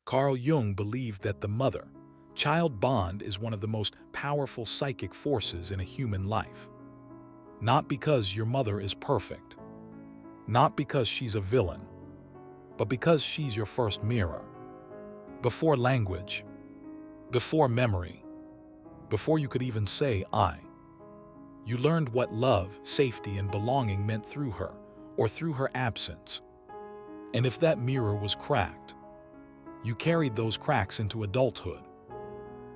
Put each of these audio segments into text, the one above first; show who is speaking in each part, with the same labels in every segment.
Speaker 1: Carl Jung believed that the mother-child bond is one of the most powerful psychic forces in a human life. Not because your mother is perfect, not because she's a villain, but because she's your first mirror. Before language, before memory, before you could even say I, you learned what love, safety, and belonging meant through her, or through her absence. And if that mirror was cracked, you carried those cracks into adulthood,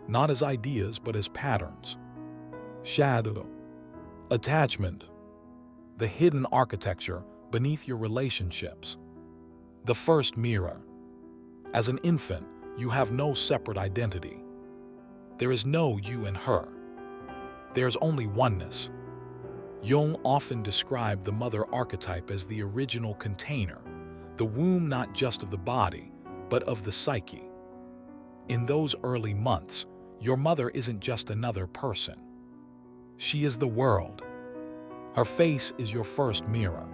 Speaker 1: not as ideas but as patterns. Shadow, attachment, the hidden architecture beneath your relationships. The first mirror. As an infant, you have no separate identity. There is no you and her. There's only oneness. Jung often described the mother archetype as the original container, the womb not just of the body, but of the psyche. In those early months, your mother isn't just another person. She is the world. Her face is your first mirror.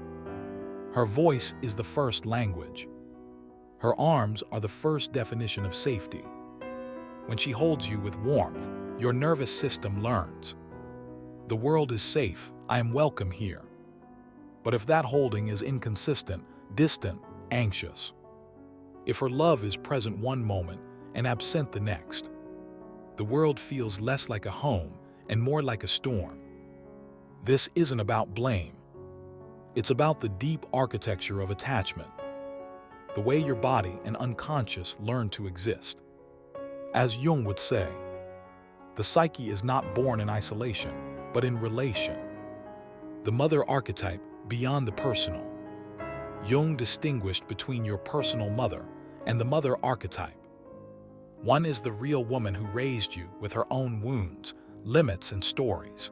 Speaker 1: Her voice is the first language. Her arms are the first definition of safety. When she holds you with warmth, your nervous system learns. The world is safe, I am welcome here. But if that holding is inconsistent, distant, anxious, if her love is present one moment and absent the next, the world feels less like a home and more like a storm. This isn't about blame. It's about the deep architecture of attachment, the way your body and unconscious learn to exist. As Jung would say, the psyche is not born in isolation, but in relation. The mother archetype beyond the personal. Jung distinguished between your personal mother and the mother archetype. One is the real woman who raised you with her own wounds, limits, and stories.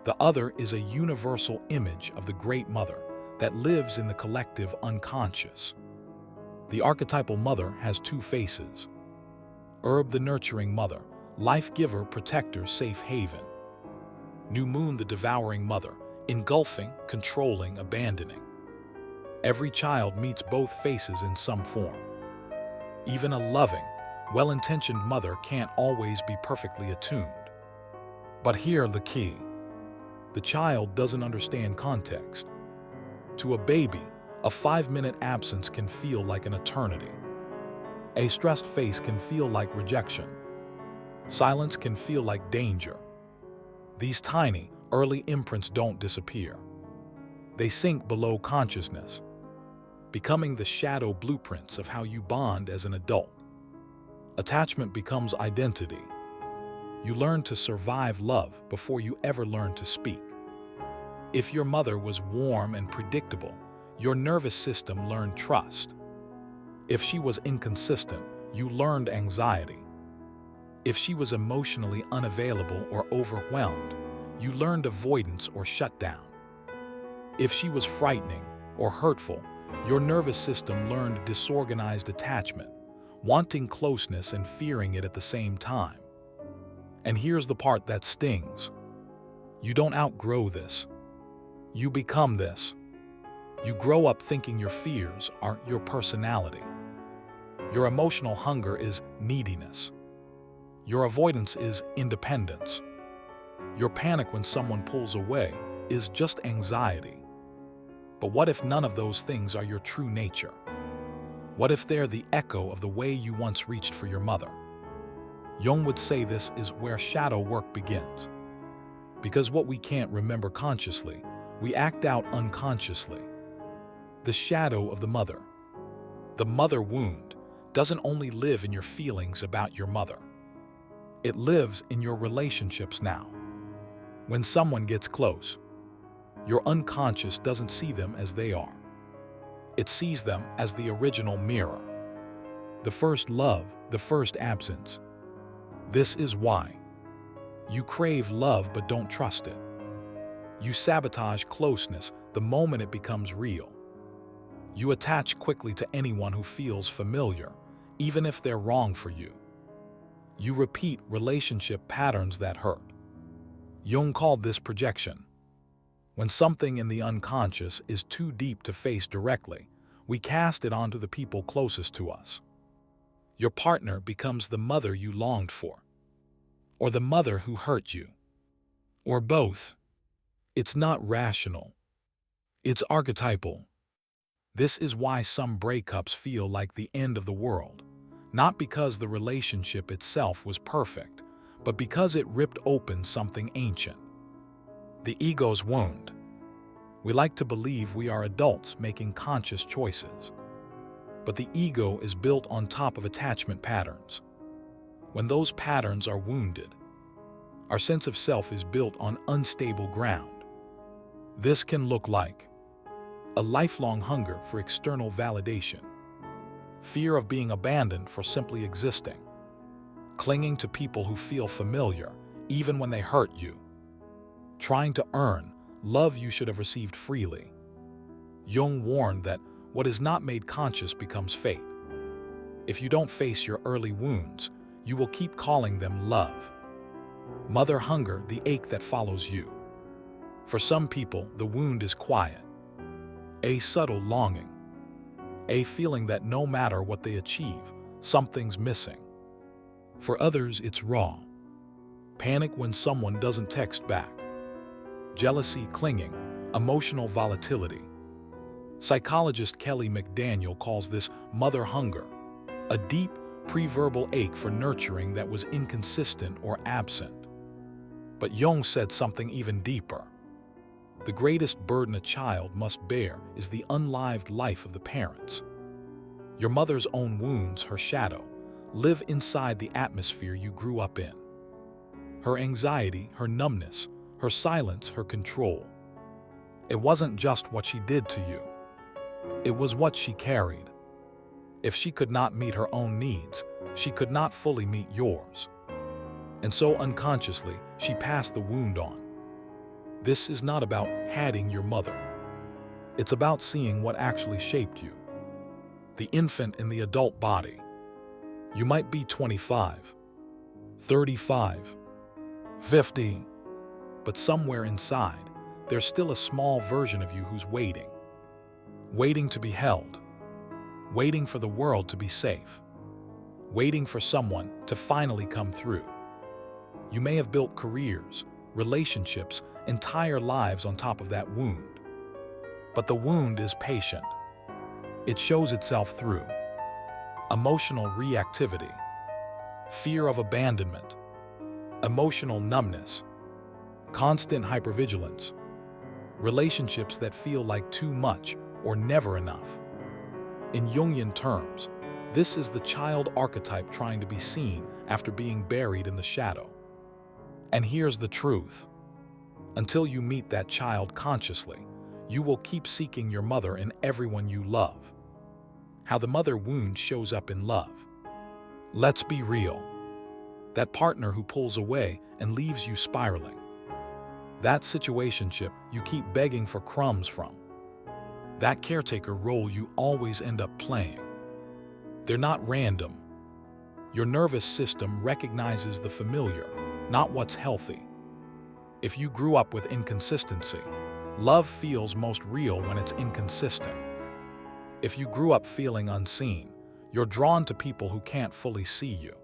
Speaker 1: The other is a universal image of the Great Mother that lives in the collective unconscious. The archetypal mother has two faces. Herb, the nurturing mother, life giver, protector, safe haven. New Moon, the devouring mother, engulfing, controlling, abandoning. Every child meets both faces in some form. Even a loving, well-intentioned mother can't always be perfectly attuned. But here the key. The child doesn't understand context. To a baby, a 5-minute absence can feel like an eternity. A stressed face can feel like rejection. Silence can feel like danger. These tiny, early imprints don't disappear. They sink below consciousness, becoming the shadow blueprints of how you bond as an adult. Attachment becomes identity. You learn to survive love before you ever learn to speak. If your mother was warm and predictable, your nervous system learned trust. If she was inconsistent, you learned anxiety. If she was emotionally unavailable or overwhelmed, you learned avoidance or shutdown. If she was frightening or hurtful, your nervous system learned disorganized attachment, wanting closeness and fearing it at the same time. And here's the part that stings. You don't outgrow this. You become this. You grow up thinking your fears are your personality. Your emotional hunger is neediness. Your avoidance is independence. Your panic when someone pulls away is just anxiety. But what if none of those things are your true nature? What if they're the echo of the way you once reached for your mother? Jung would say this is where shadow work begins. Because what we can't remember consciously, we act out unconsciously. The shadow of the mother wound, doesn't only live in your feelings about your mother. It lives in your relationships now. When someone gets close, your unconscious doesn't see them as they are. It sees them as the original mirror. The first love, the first absence. This is why you crave love but don't trust it. You sabotage closeness the moment it becomes real. You attach quickly to anyone who feels familiar, even if they're wrong for you. You repeat relationship patterns that hurt. Jung called this projection. When something in the unconscious is too deep to face directly, we cast it onto the people closest to us. Your partner becomes the mother you longed for, or the mother who hurt you, or both. It's not rational. It's archetypal. This is why some breakups feel like the end of the world, not because the relationship itself was perfect, but because it ripped open something ancient. The ego's wound. We like to believe we are adults making conscious choices, but the ego is built on top of attachment patterns. When those patterns are wounded, our sense of self is built on unstable ground. This can look like a lifelong hunger for external validation, fear of being abandoned for simply existing, clinging to people who feel familiar even when they hurt you, trying to earn love you should have received freely. Jung warned that what is not made conscious becomes fate. If you don't face your early wounds, you will keep calling them love. Mother hunger, the ache that follows you. For some people, the wound is quiet, a subtle longing, a feeling that no matter what they achieve, something's missing. For others, it's raw. Panic when someone doesn't text back. Jealousy, clinging, emotional volatility. Psychologist Kelly McDaniel calls this mother hunger, a deep, pre-verbal ache for nurturing that was inconsistent or absent. But Jung said something even deeper. The greatest burden a child must bear is the unlived life of the parents. Your mother's own wounds, her shadow, live inside the atmosphere you grew up in. Her anxiety, her numbness, her silence, her control. It wasn't just what she did to you. It was what she carried. If she could not meet her own needs, she could not fully meet yours. And so unconsciously, she passed the wound on. This is not about hating your mother. It's about seeing what actually shaped you. The infant in the adult body. You might be 25, 35, 50, but somewhere inside, there's still a small version of you who's waiting. Waiting to be held. Waiting for the world to be safe. Waiting for someone to finally come through. You may have built careers, relationships, entire lives on top of that wound. But the wound is patient. It shows itself through emotional reactivity, fear of abandonment, emotional numbness, constant hypervigilance, relationships that feel like too much or never enough. In Jungian terms, this is the child archetype trying to be seen after being buried in the shadow. And here's the truth. Until you meet that child consciously, you will keep seeking your mother in everyone you love. How the mother wound shows up in love. Let's be real. That partner who pulls away and leaves you spiraling. That situationship you keep begging for crumbs from. That caretaker role you always end up playing. They're not random. Your nervous system recognizes the familiar, not what's healthy. If you grew up with inconsistency, love feels most real when it's inconsistent. If you grew up feeling unseen, you're drawn to people who can't fully see you.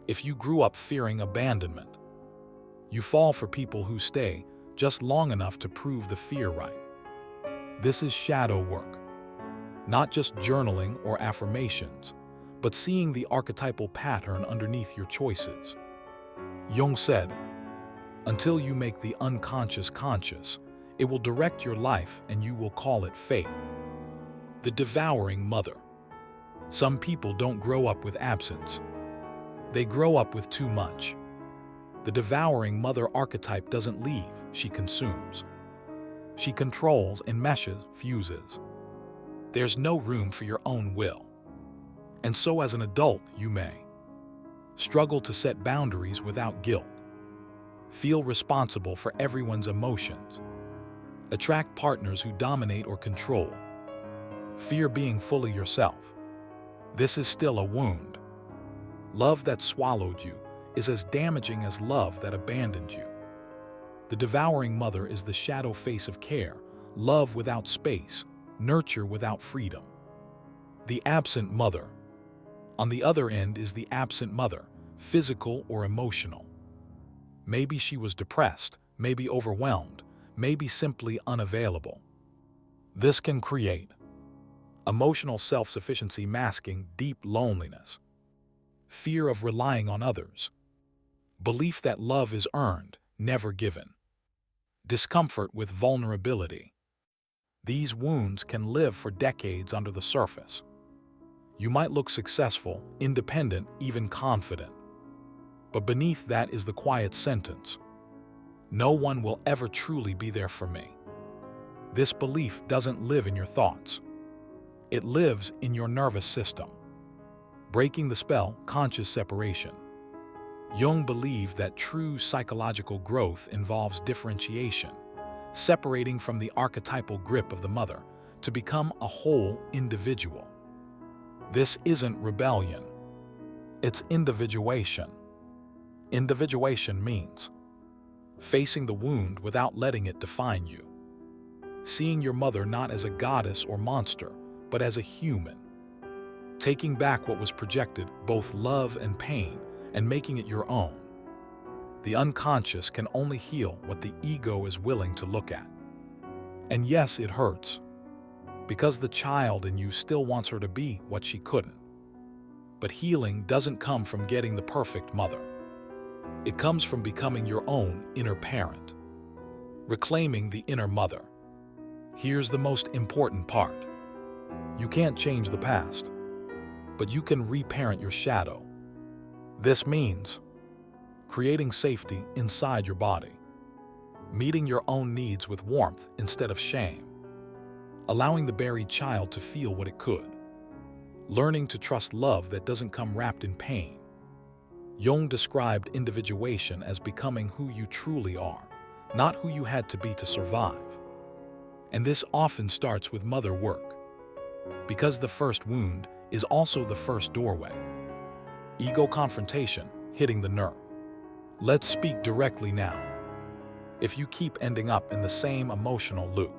Speaker 1: If you grew up fearing abandonment, you fall for people who stay just long enough to prove the fear right. This is shadow work, not just journaling or affirmations, but seeing the archetypal pattern underneath your choices. Jung said, until you make the unconscious conscious, it will direct your life and you will call it fate. The devouring mother. Some people don't grow up with absence. They grow up with too much. The devouring mother archetype doesn't leave, she consumes. She controls, enmeshes, fuses. There's no room for your own will. And so as an adult, you may struggle to set boundaries without guilt, feel responsible for everyone's emotions, attract partners who dominate or control, fear being fully yourself. This is still a wound. Love that swallowed you is as damaging as love that abandoned you. The devouring mother is the shadow face of care, love without space, nurture without freedom. The absent mother. On the other end is the absent mother, physical or emotional. Maybe she was depressed, maybe overwhelmed, maybe simply unavailable. This can create emotional self-sufficiency masking deep loneliness, fear of relying on others, belief that love is earned, never given, discomfort with vulnerability. These wounds can live for decades under the surface. You might look successful, independent, even confident. But beneath that is the quiet sentence: no one will ever truly be there for me. This belief doesn't live in your thoughts. It lives in your nervous system. Breaking the spell, conscious separation. Jung believed that true psychological growth involves differentiation, separating from the archetypal grip of the mother to become a whole individual. This isn't rebellion. It's individuation. Individuation means facing the wound without letting it define you. Seeing your mother not as a goddess or monster, but as a human. Taking back what was projected, both love and pain, and making it your own. The unconscious can only heal what the ego is willing to look at. And yes, it hurts, because the child in you still wants her to be what she couldn't. But healing doesn't come from getting the perfect mother. It comes from becoming your own inner parent, reclaiming the inner mother. Here's the most important part. You can't change the past, but you can reparent your shadow. This means creating safety inside your body, meeting your own needs with warmth instead of shame, allowing the buried child to feel what it could, learning to trust love that doesn't come wrapped in pain. Jung described individuation as becoming who you truly are, not who you had to be to survive. And this often starts with mother work, because the first wound is also the first doorway. Ego confrontation, hitting the nerve. Let's speak directly now. If you keep ending up in the same emotional loop,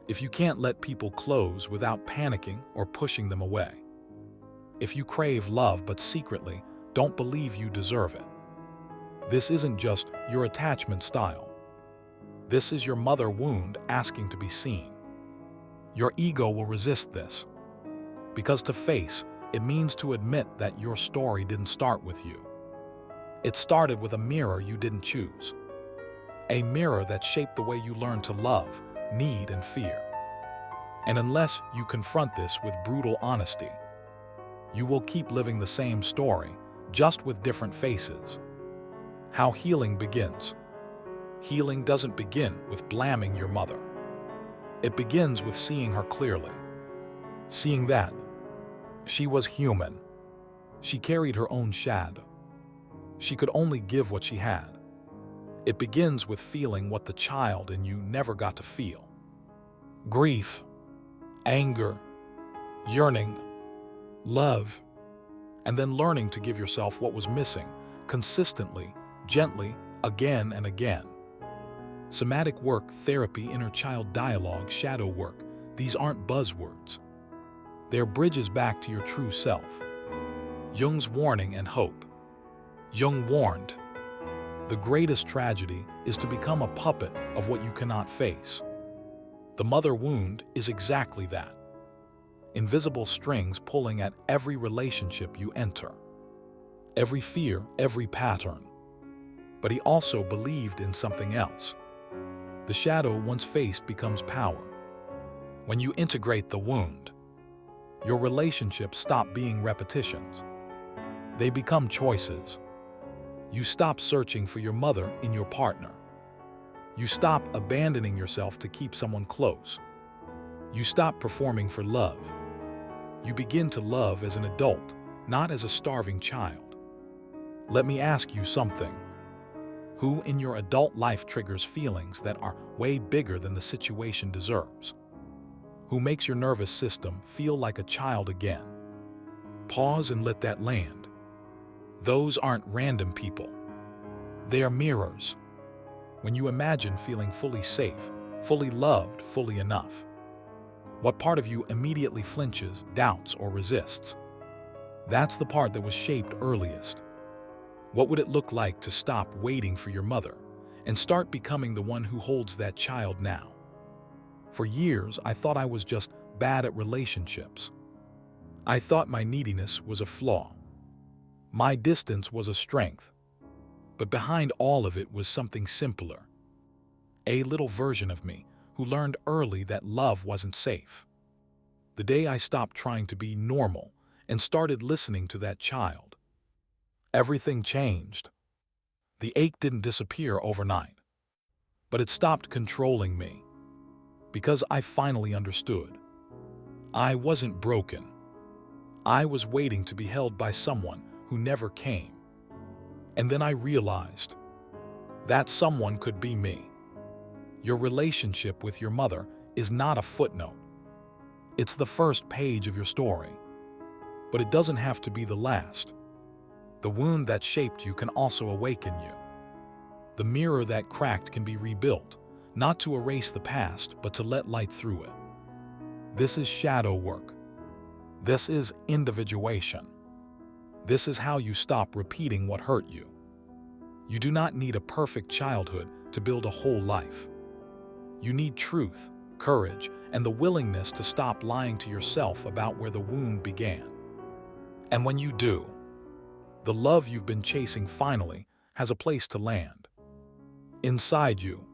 Speaker 1: if you can't let people close without panicking or pushing them away, if you crave love but secretly don't believe you deserve it, this isn't just your attachment style. This is your mother wound asking to be seen. Your ego will resist this, because to face, it means to admit that your story didn't start with you. It started with a mirror you didn't choose. A mirror that shaped the way you learned to love, need, and fear. And unless you confront this with brutal honesty, you will keep living the same story, just with different faces. How healing begins. Healing doesn't begin with blaming your mother. It begins with seeing her clearly. Seeing that she was human. She carried her own shadow. She could only give what she had. It begins with feeling what the child in you never got to feel. Grief, anger, yearning, love, and then learning to give yourself what was missing, consistently, gently, again and again. Somatic work, therapy, inner child dialogue, shadow work, these aren't buzzwords. They're bridges back to your true self. Jung's warning and hope. Jung warned, the greatest tragedy is to become a puppet of what you cannot face. The mother wound is exactly that. Invisible strings pulling at every relationship you enter, every fear, every pattern. But he also believed in something else. The shadow once faced becomes power. When you integrate the wound, your relationships stop being repetitions. They become choices. You stop searching for your mother in your partner. You stop abandoning yourself to keep someone close. You stop performing for love. You begin to love as an adult, not as a starving child. Let me ask you something. Who in your adult life triggers feelings that are way bigger than the situation deserves? Who makes your nervous system feel like a child again? Pause and let that land. Those aren't random people. They are mirrors. When you imagine feeling fully safe, fully loved, fully enough, what part of you immediately flinches, doubts, or resists? That's the part that was shaped earliest. What would it look like to stop waiting for your mother and start becoming the one who holds that child now? For years, I thought I was just bad at relationships. I thought my neediness was a flaw. My distance was a strength. But behind all of it was something simpler. A little version of me who learned early that love wasn't safe. The day I stopped trying to be normal and started listening to that child, everything changed. The ache didn't disappear overnight, but it stopped controlling me because I finally understood. I wasn't broken. I was waiting to be held by someone who never came. And then I realized that someone could be me. Your relationship with your mother is not a footnote. It's the first page of your story. But it doesn't have to be the last. The wound that shaped you can also awaken you. The mirror that cracked can be rebuilt, not to erase the past, but to let light through it. This is shadow work. This is individuation. This is how you stop repeating what hurt you. You do not need a perfect childhood to build a whole life. You need truth, courage, and the willingness to stop lying to yourself about where the wound began. And when you do, the love you've been chasing finally has a place to land. Inside you,